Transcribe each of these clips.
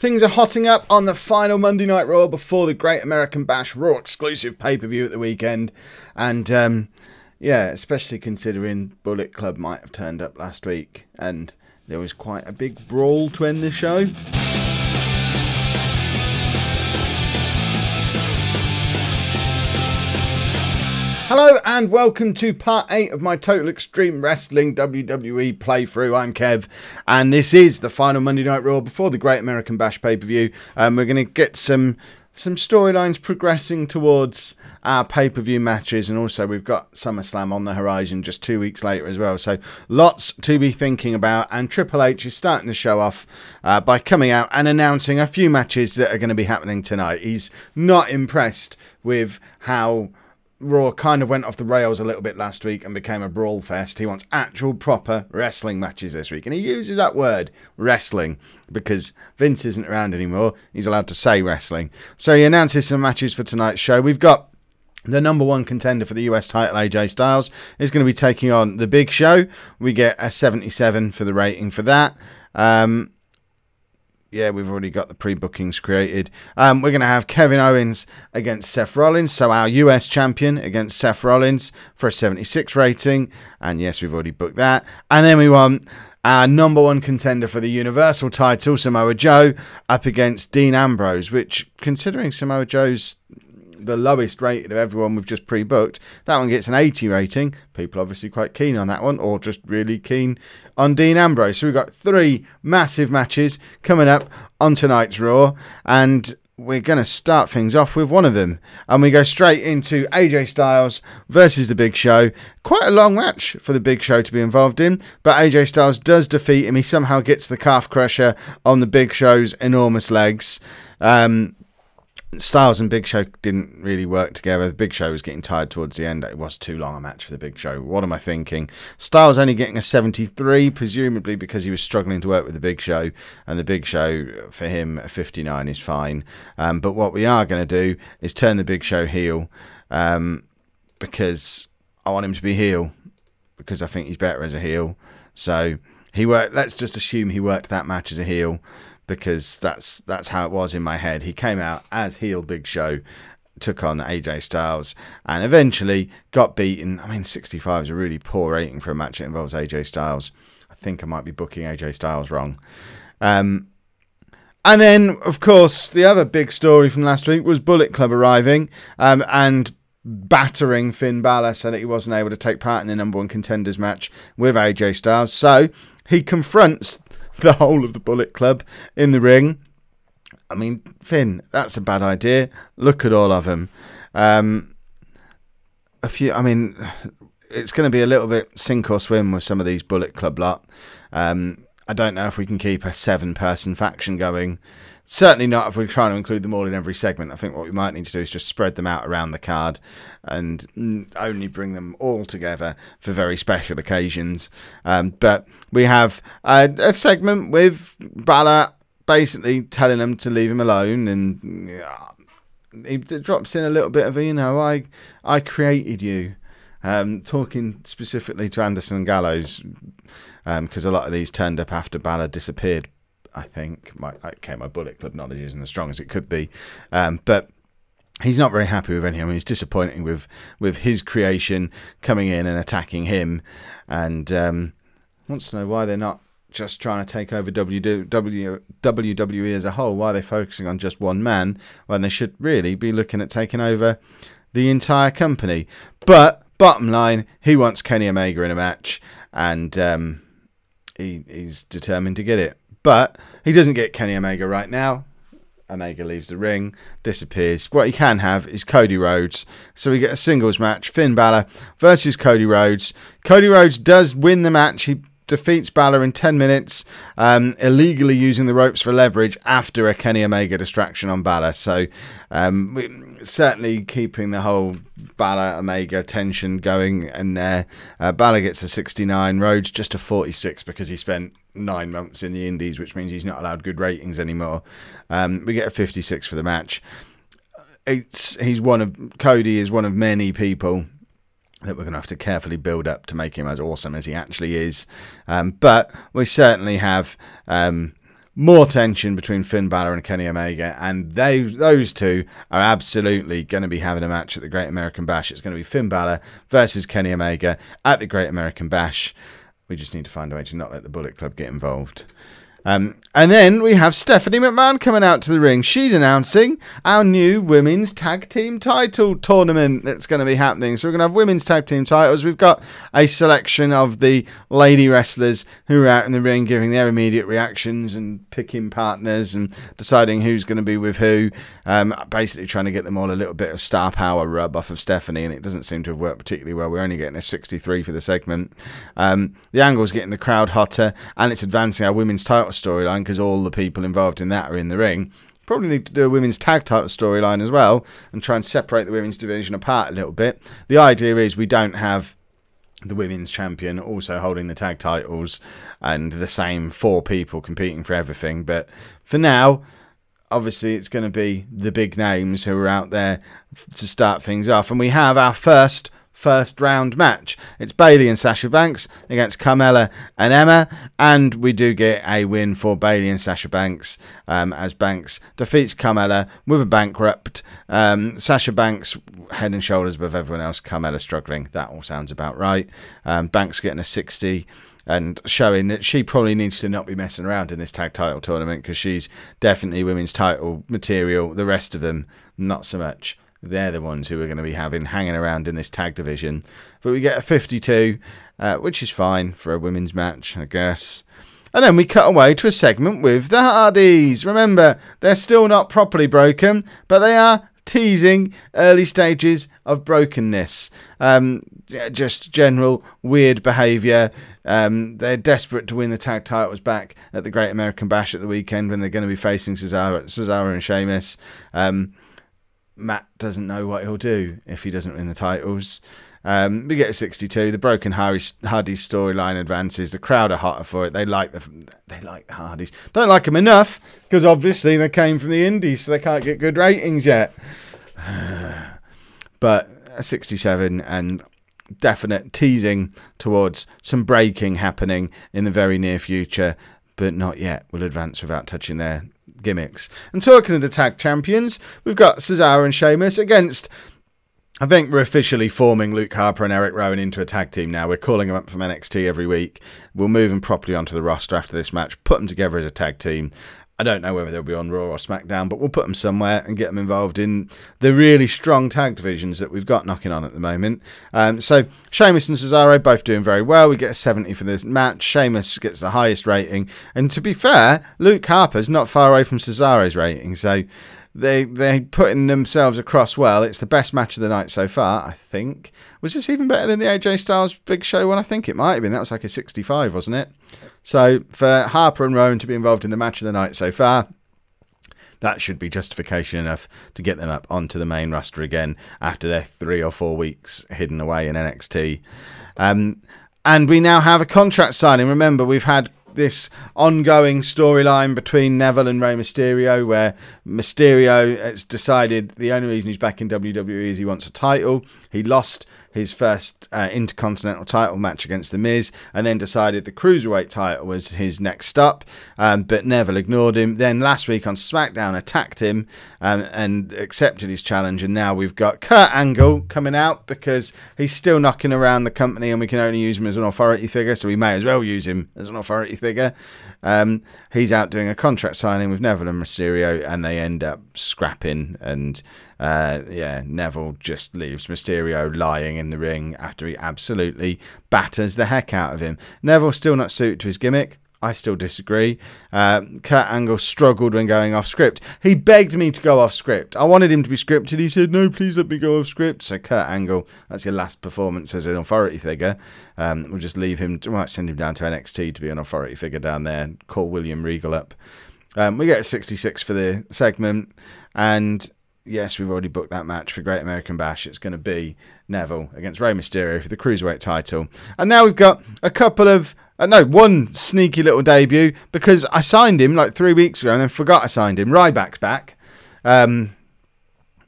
things are hotting up on the final Monday Night Raw before the Great American Bash Raw exclusive pay-per-view at the weekend. And, yeah, especially considering Bullet Club might have turned up last week. And there was quite a big brawl to end the show. Hello and welcome to part 8 of my Total Extreme Wrestling WWE playthrough. I'm Kev and this is the final Monday Night Raw before the Great American Bash pay-per-view. We're going to get some storylines progressing towards our pay-per-view matches, and also we've got SummerSlam on the horizon just 2 weeks later as well. So lots to be thinking about, and Triple H is starting the show off by coming out and announcing a few matches that are going to be happening tonight. He's not impressed with how Raw kind of went off the rails a little bit last week and became a brawl fest. He wants actual proper wrestling matches this week. And he uses that word, wrestling, because Vince isn't around anymore. He's allowed to say wrestling. So he announces some matches for tonight's show. We've got the number one contender for the US title, AJ Styles, is going to be taking on The Big Show. We get a 77 for the rating for that. Yeah, we've already got the pre-bookings created. We're going to have Kevin Owens against Seth Rollins. So our US champion against Seth Rollins for a 76 rating. And yes, we've already booked that. And then we want our number one contender for the Universal title, Samoa Joe, up against Dean Ambrose. Which, considering Samoa Joe's the lowest rated of everyone we've just pre-booked, that one gets an 80 rating. People obviously quite keen on that one, or just really keen on Dean Ambrose. So we've got 3 massive matches coming up on tonight's Raw, and we're going to start things off with one of them, and we go straight into AJ Styles versus The Big Show. Quite a long match for The Big Show to be involved in, but AJ Styles does defeat him. He somehow gets the calf crusher on The Big Show's enormous legs. Styles and Big Show didn't really work together. The Big Show was getting tired towards the end. It was too long a match for the Big Show. What am I thinking? Styles only getting a 73, presumably because he was struggling to work with the Big Show. And the Big Show, for him, a 59 is fine. But what we are going to do is turn the Big Show heel, because I want him to be heel, because I think he's better as a heel. So he worked. Let's just assume he worked that match as a heel, because that's how it was in my head. He came out as heel Big Show, took on AJ Styles, and eventually got beaten. I mean, 65 is a really poor rating for a match that involves AJ Styles. I think I might be booking AJ Styles wrong. And then, of course, the other big story from last week was Bullet Club arriving and battering Finn Balor so that he wasn't able to take part in the number one contenders match with AJ Styles. So he confronts the whole of the Bullet Club in the ring. I mean, Finn, that's a bad idea. Look at all of them. I mean, it's going to be a little bit sink or swim with some of these Bullet Club lot. I don't know if we can keep a 7-person faction going. Certainly not if we're trying to include them all in every segment. I think what we might need to do is just spread them out around the card and only bring them all together for very special occasions. But we have a segment with Balor basically telling them to leave him alone, and he drops in a little bit of, I created you. Talking specifically to Anderson and Gallows, because a lot of these turned up after Balor disappeared. I think my Bullet Club knowledge isn't as strong as it could be, but he's not very happy with any. I mean, he's disappointing with his creation coming in and attacking him, and wants to know why they're not just trying to take over WWE as a whole. Why are they focusing on just one man when they should really be looking at taking over the entire company? But bottom line, he wants Kenny Omega in a match, and he's determined to get it. But he doesn't get Kenny Omega right now. Omega leaves the ring, disappears. What he can have is Cody Rhodes. So we get a singles match, Finn Balor versus Cody Rhodes. Cody Rhodes does win the match. He defeats Balor in 10 minutes, illegally using the ropes for leverage after a Kenny Omega distraction on Balor. So certainly keeping the whole Balor-Omega tension going. And Balor gets a 69, Rhodes just a 46 because he spent 9 months in the Indies, which means he's not allowed good ratings anymore. We get a 56 for the match. Cody is one of many people that we're going to have to carefully build up to make him as awesome as he actually is. But we certainly have more tension between Finn Balor and Kenny Omega, and those two are absolutely going to be having a match at the Great American Bash. It's going to be Finn Balor versus Kenny Omega at the Great American Bash. We just need to find a way to not let the Bullet Club get involved. And then we have Stephanie McMahon coming out to the ring. She's announcing our new women's tag team title tournament that's going to be happening. So we're going to have women's tag team titles. We've got a selection of the lady wrestlers who are out in the ring giving their immediate reactions and picking partners and deciding who's going to be with who. Basically trying to get them all a little bit of star power rub off of Stephanie, and it doesn't seem to have worked particularly well. We're only getting a 63 for the segment. The angle's getting the crowd hotter, and it's advancing our women's title storyline because all the people involved in that are in the ring. Probably need to do a women's tag title storyline as well and try and separate the women's division apart a little bit. The idea is we don't have the women's champion also holding the tag titles and the same 4 people competing for everything. But for now, obviously it's going to be the big names who are out there to start things off. And we have our first round match. It's Bayley and Sasha Banks against Carmella and Emma, and we do get a win for Bayley and Sasha Banks as Banks defeats Carmella with a bankrupt. Sasha Banks head and shoulders above everyone else. Carmella struggling. That all sounds about right. Banks getting a 60 and showing that she probably needs to not be messing around in this tag title tournament because she's definitely women's title material. The rest of them, not so much. They're the ones who are going to be hanging around in this tag division. But we get a 52, which is fine for a women's match, I guess. And then we cut away to a segment with the Hardys. Remember, they're still not properly broken, but they are teasing early stages of brokenness. Just general weird behaviour. They're desperate to win the tag titles back at the Great American Bash at the weekend when they're going to be facing Cesaro and Sheamus. Matt doesn't know what he'll do if he doesn't win the titles. We get a 62. The broken Hardys storyline advances. The crowd are hotter for it. They like the Hardys. Don't like them enough because obviously they came from the Indies, so they can't get good ratings yet. But a 67 and definite teasing towards some breaking happening in the very near future, but not yet. We'll advance without touching their gimmicks. And talking of the tag champions, we've got Cesaro and Sheamus against, I think we're officially forming Luke Harper and Eric Rowan into a tag team now. We're calling them up from NXT every week. We'll move them properly onto the roster after this match, put them together as a tag team. I don't know whether they'll be on Raw or SmackDown, but we'll put them somewhere and get them involved in the really strong tag divisions that we've got knocking on at the moment. So Sheamus and Cesaro both doing very well. We get a 70 for this match. Sheamus gets the highest rating. And to be fair, Luke Harper's not far away from Cesaro's rating. So they're putting themselves across well. It's the best match of the night so far, I think. Was this even better than the AJ Styles Big Show one? I think it might have been. That was like a 65, wasn't it? So for Harper and Rowan to be involved in the match of the night so far, that should be justification enough to get them up onto the main roster again after their 3 or 4 weeks hidden away in NXT. And we now have a contract signing. Remember, we've had this ongoing storyline between Neville and Rey Mysterio where Mysterio has decided the only reason he's back in WWE is he wants a title. He lost his first Intercontinental title match against The Miz and then decided the Cruiserweight title was his next stop, but Neville ignored him. Then last week on SmackDown attacked him and accepted his challenge, and now we've got Kurt Angle coming out because he's still knocking around the company and we can only use him as an authority figure, so we may as well use him as an authority figure. He's out doing a contract signing with Neville and Mysterio and they end up scrapping, and Neville just leaves Mysterio lying in the ring after he absolutely batters the heck out of him. Neville's still not suited to his gimmick. I still disagree. Kurt Angle struggled when going off script. He begged me to go off script. I wanted him to be scripted. He said, no, please let me go off script. So Kurt Angle, that's your last performance as an authority figure. We'll just leave him. We might send him down to NXT to be an authority figure down there. Call William Regal up. We get a 66 for the segment. And yes, we've already booked that match for Great American Bash. It's going to be Neville against Rey Mysterio for the Cruiserweight title. And now we've got a couple of... one sneaky little debut, because I signed him like 3 weeks ago and then forgot I signed him. Ryback's back.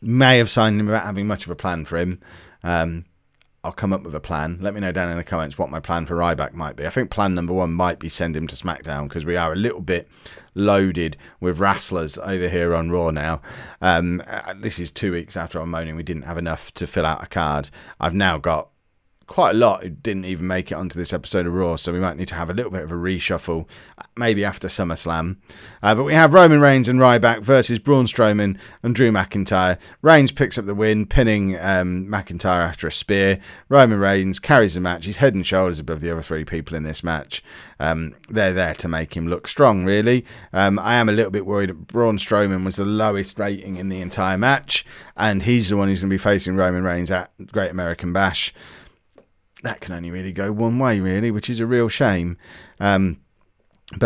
May have signed him without having much of a plan for him. I'll come up with a plan. Let me know down in the comments what my plan for Ryback might be. I think plan number 1 might be send him to SmackDown, because we are a little bit loaded with wrestlers over here on Raw now. This is 2 weeks after I'm moaning we didn't have enough to fill out a card. I've now got quite a lot who didn't even make it onto this episode of Raw, so we might need to have a little bit of a reshuffle, maybe after SummerSlam. But we have Roman Reigns and Ryback versus Braun Strowman and Drew McIntyre. Reigns picks up the win, pinning McIntyre after a spear. Roman Reigns carries the match. He's head and shoulders above the other 3 people in this match. They're there to make him look strong, really. I am a little bit worried that Braun Strowman was the lowest rating in the entire match, and he's the one who's going to be facing Roman Reigns at Great American Bash. That can only really go one way, really, which is a real shame. But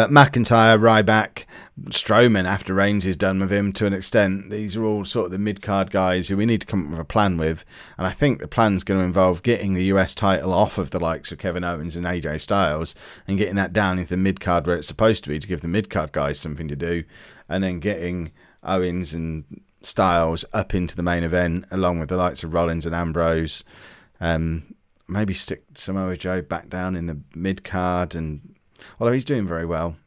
McIntyre, Ryback, Strowman, after Reigns is done with him to an extent, these are all sort of the mid-card guys who we need to come up with a plan with. And I think the plan's going to involve getting the US title off of the likes of Kevin Owens and AJ Styles and getting that down into the mid-card where it's supposed to be, to give the mid-card guys something to do. And then getting Owens and Styles up into the main event along with the likes of Rollins and Ambrose. Maybe stick Samoa Joe back down in the mid-card, and although he's doing very well.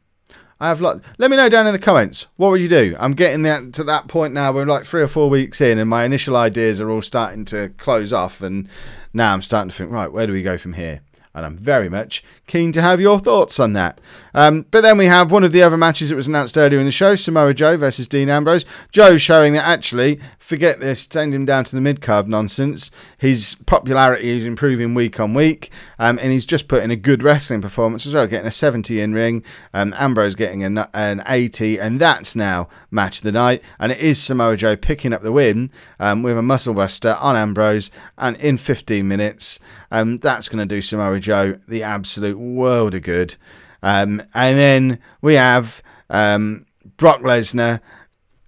Let me know down in the comments, what would you do? I'm getting to that point now where we're like 3 or 4 weeks in and my initial ideas are all starting to close off, and now I'm starting to think, right, where do we go from here? And I'm very much keen to have your thoughts on that. But then we have one of the other matches that was announced earlier in the show, Samoa Joe versus Dean Ambrose. Joe showing that actually, forget this, send him down to the mid-card nonsense. His popularity is improving week on week, and he's just put in a good wrestling performance as well, getting a 70 in ring, Ambrose getting an 80, and that's now match of the night. And it is Samoa Joe picking up the win with a muscle buster on Ambrose, and in 15 minutes. That's going to do Samoa Joe the absolute world of good. And then we have Brock Lesnar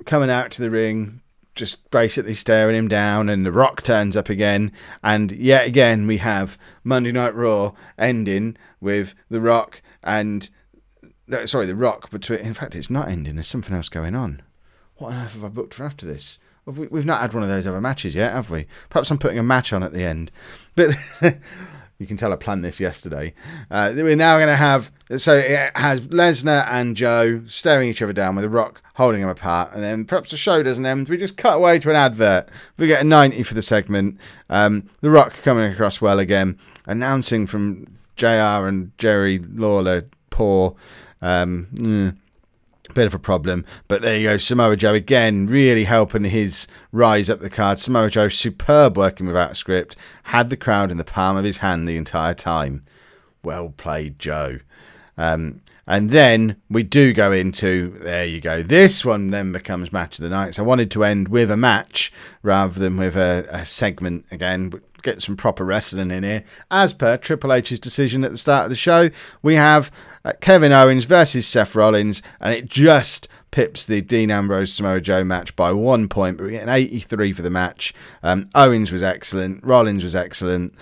coming out to the ring, just basically staring him down, and The Rock turns up again. And yet again, we have Monday Night Raw ending with The Rock and... Sorry, The Rock between... In fact, it's not ending. There's something else going on. What on earth have I booked for after this? We've not had one of those other matches yet, have we? Perhaps I'm putting a match on at the end. But you can tell I planned this yesterday. We're now going to have... So it has Lesnar and Joe staring each other down with The Rock holding them apart. And then perhaps the show doesn't end. We just cut away to an advert. We get a 90 for the segment. The Rock coming across well again. Announcing from JR and Jerry Lawler, poor... bit of a problem, but there you go. Samoa Joe again really helping his rise up the card. Samoa Joe superb working without a script, had the crowd in the palm of his hand the entire time. Well played, Joe. And then we do go into, there you go, this one then becomes match of the night. So I wanted to end with a match rather than with a segment again. Get some proper wrestling in here. As per Triple H's decision at the start of the show, we have Kevin Owens versus Seth Rollins, and it just pips the Dean Ambrose Samoa Joe match by 1 point, but we get an 83 for the match. Owens was excellent. Rollins was excellent.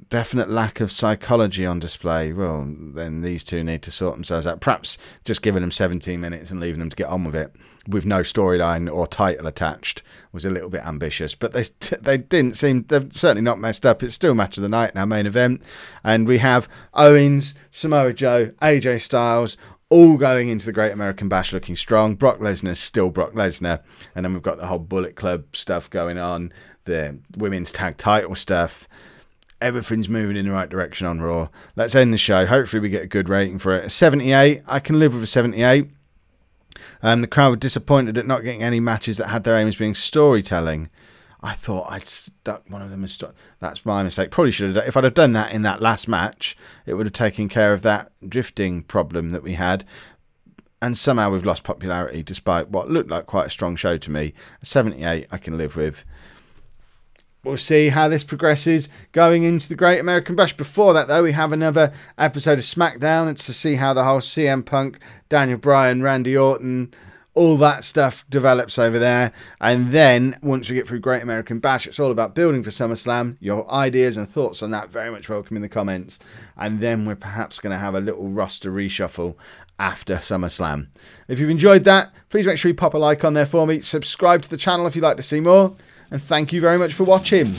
Definite lack of psychology on display. Well, then these two need to sort themselves out. Perhaps just giving them 17 minutes and leaving them to get on with it with no storyline or title attached was a little bit ambitious. But they didn't seem... They've certainly not messed up. It's still match of the night in our main event. And we have Owens, Samoa Joe, AJ Styles all going into the Great American Bash looking strong. Brock Lesnar's still Brock Lesnar. And then we've got the whole Bullet Club stuff going on. The women's tag title stuff. Everything's moving in the right direction on Raw. Let's end the show. Hopefully we get a good rating for it. A 78. I can live with a 78. The crowd were disappointed at not getting any matches that had their aim as being storytelling. I thought I'd stuck one of them as story. That's my mistake. Probably should have done. If I'd have done that in that last match, it would have taken care of that drifting problem that we had. And somehow we've lost popularity despite what looked like quite a strong show to me. A 78 I can live with. We'll see how this progresses going into the Great American Bash. Before that, though, we have another episode of SmackDown. It's to see how the whole CM Punk, Daniel Bryan, Randy Orton, all that stuff develops over there. And then, once we get through Great American Bash, it's all about building for SummerSlam. Your ideas and thoughts on that, very much welcome in the comments. And then we're perhaps going to have a little roster reshuffle after SummerSlam. If you've enjoyed that, please make sure you pop a like on there for me. Subscribe to the channel if you'd like to see more. And thank you very much for watching.